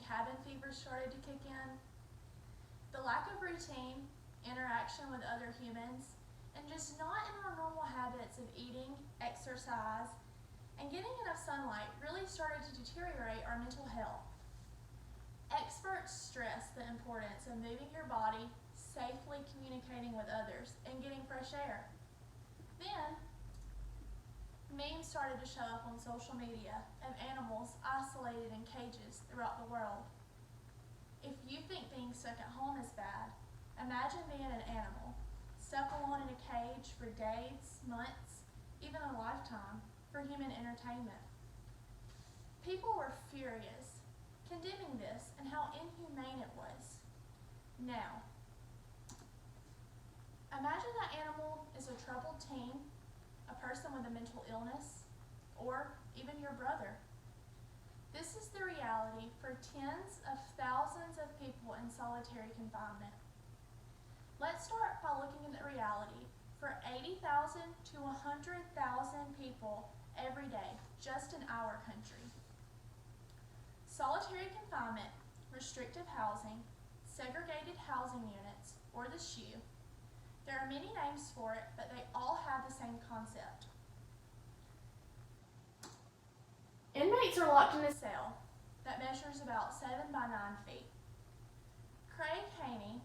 cabin fever started to kick in. The lack of routine, interaction with other humans, and just not in our normal habits of eating, exercise, and getting enough sunlight really started to deteriorate our mental health. Experts stress the importance of moving your body, safely communicating with others, and getting fresh air. Then, memes started to show up on social media of animals isolated in cages throughout the world. If you think being stuck at home is bad, imagine being an animal, stuck alone in a cage for days, months, even a lifetime, for human entertainment. People were furious, condemning this and how inhumane it was. Now, imagine that animal is a troubled teen, a person with a mental illness, or even your brother. This is the reality for tens of thousands of people in solitary confinement. Let's start by looking at the reality for 80,000 to 100,000 people every day, just in our country. Solitary confinement, restrictive housing, segregated housing units, or the SHU. There are many names for it, but they all have the same concept. Inmates are locked in a cell that measures about 7 by 9 feet. Craig Haney,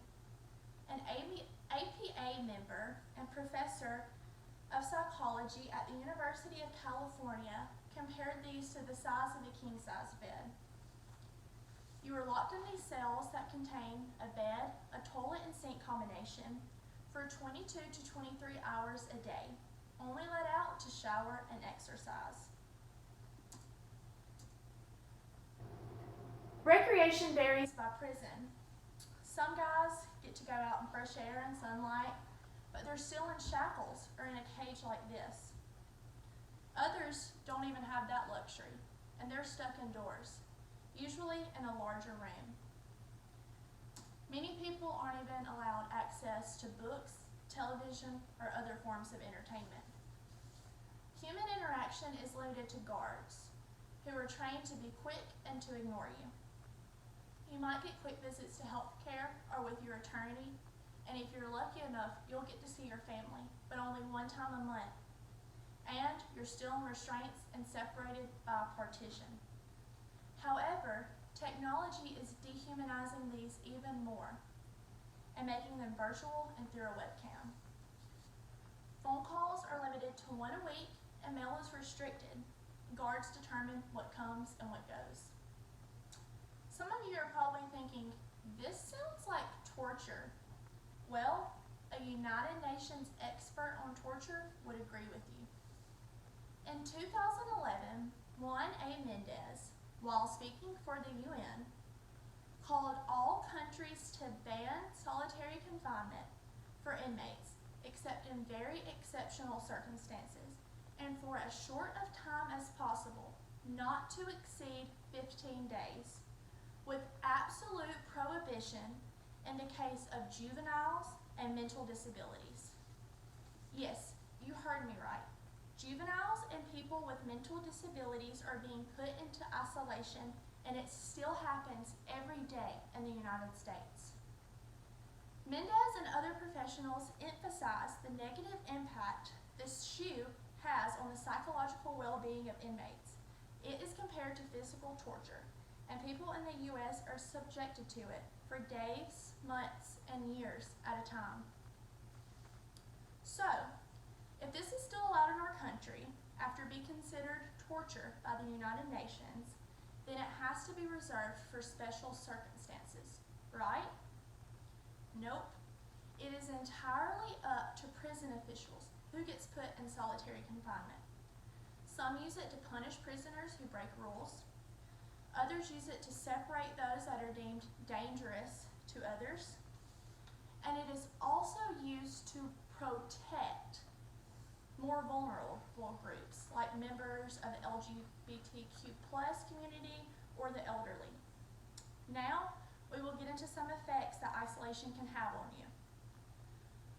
an APA member and professor of psychology at the University of California, compared these to the size of a king-size bed. You are locked in these cells that contain a bed, a toilet and sink combination for 22 to 23 hours a day, only let out to shower and exercise. Recreation varies by prison. Some guys get to go out in fresh air and sunlight, but they're still in shackles or in a cage like this. Others don't even have that luxury, and they're stuck indoors, usually in a larger room. Many people aren't even allowed access to books, television, or other forms of entertainment. Human interaction is limited to guards, who are trained to be quick and to ignore you. You might get quick visits to health care or with your attorney, and if you're lucky enough, you'll get to see your family, but only one time a month. And you're still in restraints and separated by a partition. However, technology is dehumanizing these even more and making them virtual and through a webcam. Phone calls are limited to 1 a week and mail is restricted. Guards determine what comes and what goes. Some of you are probably thinking, this sounds like torture. Well, a United Nations expert on torture would agree with you. In 2011, Juan A. Mendez, while speaking for the UN, called all countries to ban solitary confinement for inmates, except in very exceptional circumstances, and for as short of time as possible, not to exceed 15 days, with absolute prohibition in the case of juveniles and mental disabilities. Yes, you heard me right. Juveniles and people with mental disabilities are being put into isolation, and it still happens every day in the United States. Mendez and other professionals emphasize the negative impact this SHU has on the psychological well-being of inmates. It is compared to physical torture, and people in the U.S. are subjected to it for days, months, and years at a time. So, if this is still allowed in our country, after being considered torture by the United Nations, then it has to be reserved for special circumstances, right? Nope. It is entirely up to prison officials who gets put in solitary confinement. Some use it to punish prisoners who break rules. Others use it to separate those that are deemed dangerous to others. And it is also used to protect more vulnerable groups, like members of the LGBTQ+ community or the elderly. Now, we will get into some effects that isolation can have on you.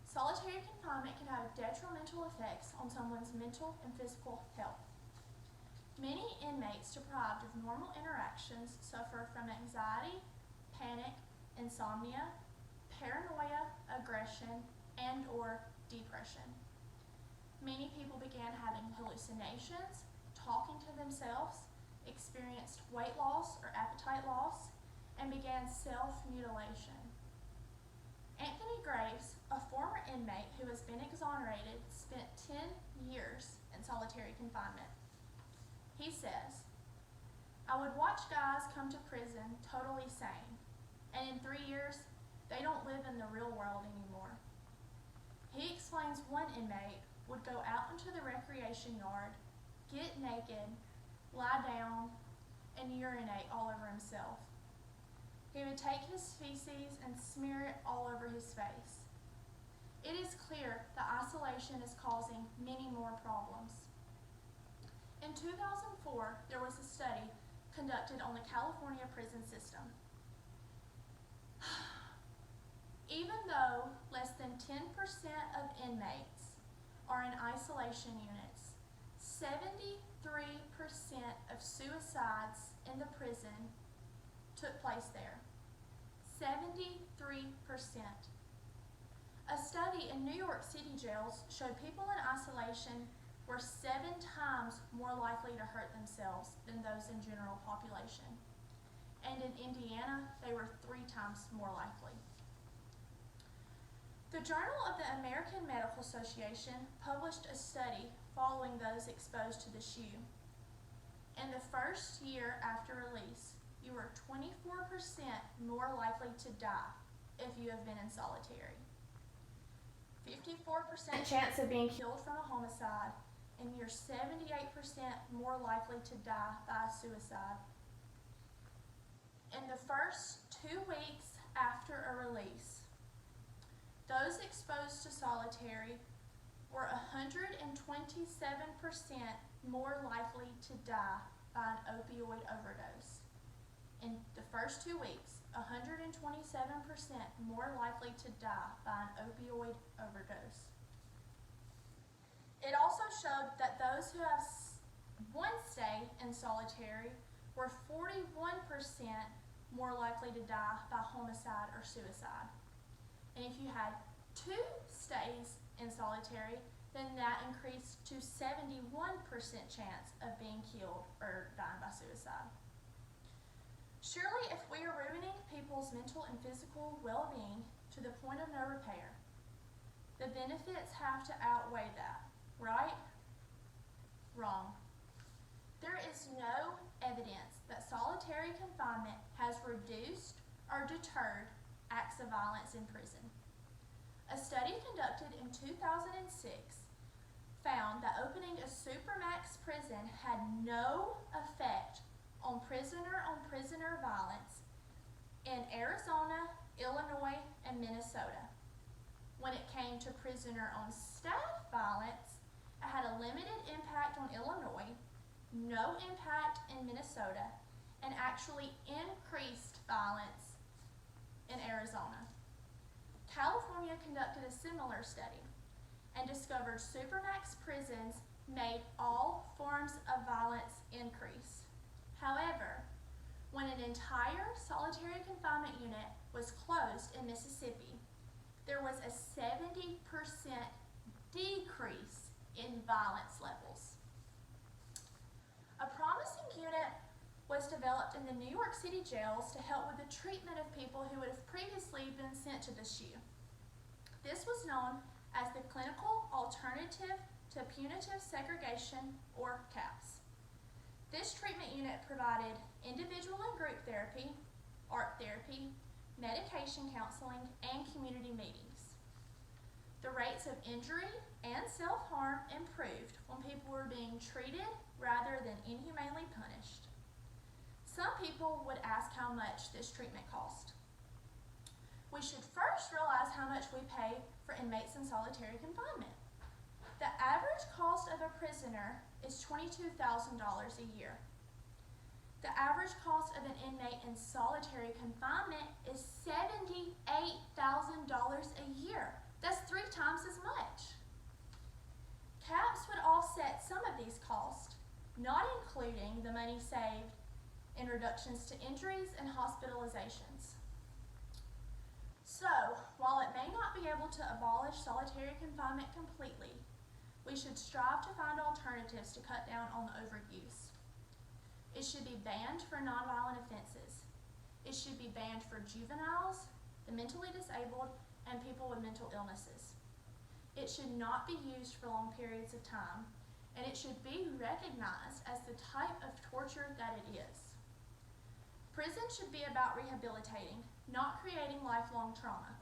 Solitary confinement can have detrimental effects on someone's mental and physical health. Many inmates deprived of normal interactions suffer from anxiety, panic, insomnia, paranoia, aggression, and/or depression. Many people began having hallucinations, talking to themselves, experienced weight loss or appetite loss, and began self-mutilation. Anthony Graves, a former inmate who has been exonerated, spent 10 years in solitary confinement. He says, "I would watch guys come to prison totally sane, and in 3 years, they don't live in the real world anymore." He explains one inmate would go out into the recreation yard, get naked, lie down, and urinate all over himself. He would take his feces and smear it all over his face. It is clear that isolation is causing many more problems. In 2004, there was a study conducted on the California prison system. Even though less than 10% of inmates are in isolation units, 73% of suicides in the prison took place there. 73%. A study in New York City jails showed people in isolation were 7 times more likely to hurt themselves than those in general population. And in Indiana, they were 3 times more likely. The Journal of the American Medical Association published a study following those exposed to the SHU. In the first year after release, you were 24% more likely to die if you have been in solitary. 54% chance of being killed from a homicide, and you're 78% more likely to die by a suicide. In the first 2 weeks after a release, those exposed to solitary were 127% more likely to die by an opioid overdose. In the first 2 weeks, 127% more likely to die by an opioid overdose. It also showed that those who have one stay in solitary were 41% more likely to die by homicide or suicide. And if you had 2 stays in solitary, then that increased to 71% chance of being killed or dying by suicide. Surely, if we are ruining people's mental and physical well-being to the point of no repair, the benefits have to outweigh that, right? Wrong. There is no evidence that solitary confinement has reduced or deterred acts of violence in prison. A study conducted in 2006 found that opening a supermax prison had no effect on prisoner violence in Arizona, Illinois, and Minnesota. When it came to prisoner-on-staff violence, it had a limited impact on Illinois, no impact in Minnesota, and actually increased violence in Arizona. California conducted a similar study and discovered supermax prisons made all forms of violence increase. However, when an entire solitary confinement unit was closed in Mississippi, there was a 70% decrease in violence levels. A promising unit was developed in the New York City jails to help with the treatment of people who would have previously been sent to the SHU. This was known as the Clinical Alternative to Punitive Segregation, or CAPS. This treatment unit provided individual and group therapy, art therapy, medication counseling, and community meetings. The rates of injury and self-harm improved when people were being treated rather than inhumanely punished. Some people would ask how much this treatment cost. We should first realize how much we pay for inmates in solitary confinement. The average cost of a prisoner is $22,000 a year. The average cost of an inmate in solitary confinement is $78,000 a year. That's 3 times as much. CAPS would offset some of these costs, not including the money saved in reductions to injuries and hospitalizations. So, while it may not be able to abolish solitary confinement completely, we should strive to find alternatives to cut down on the overuse. It should be banned for nonviolent offenses. It should be banned for juveniles, the mentally disabled, and people with mental illnesses. It should not be used for long periods of time, and it should be recognized as the type of torture that it is. Prison should be about rehabilitating, not creating lifelong trauma.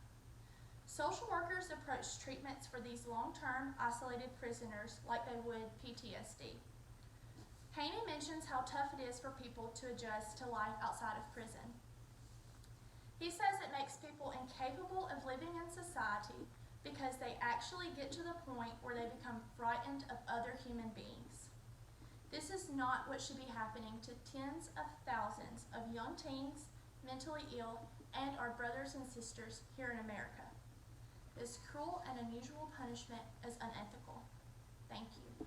Social workers approach treatments for these long-term isolated prisoners like they would PTSD. Haney mentions how tough it is for people to adjust to life outside of prison. He says it makes people incapable of living in society because they actually get to the point where they become frightened of other human beings. This is not what should be happening to tens of thousands of young teens, mentally ill, and our brothers and sisters here in America. This cruel and unusual punishment is unethical. Thank you.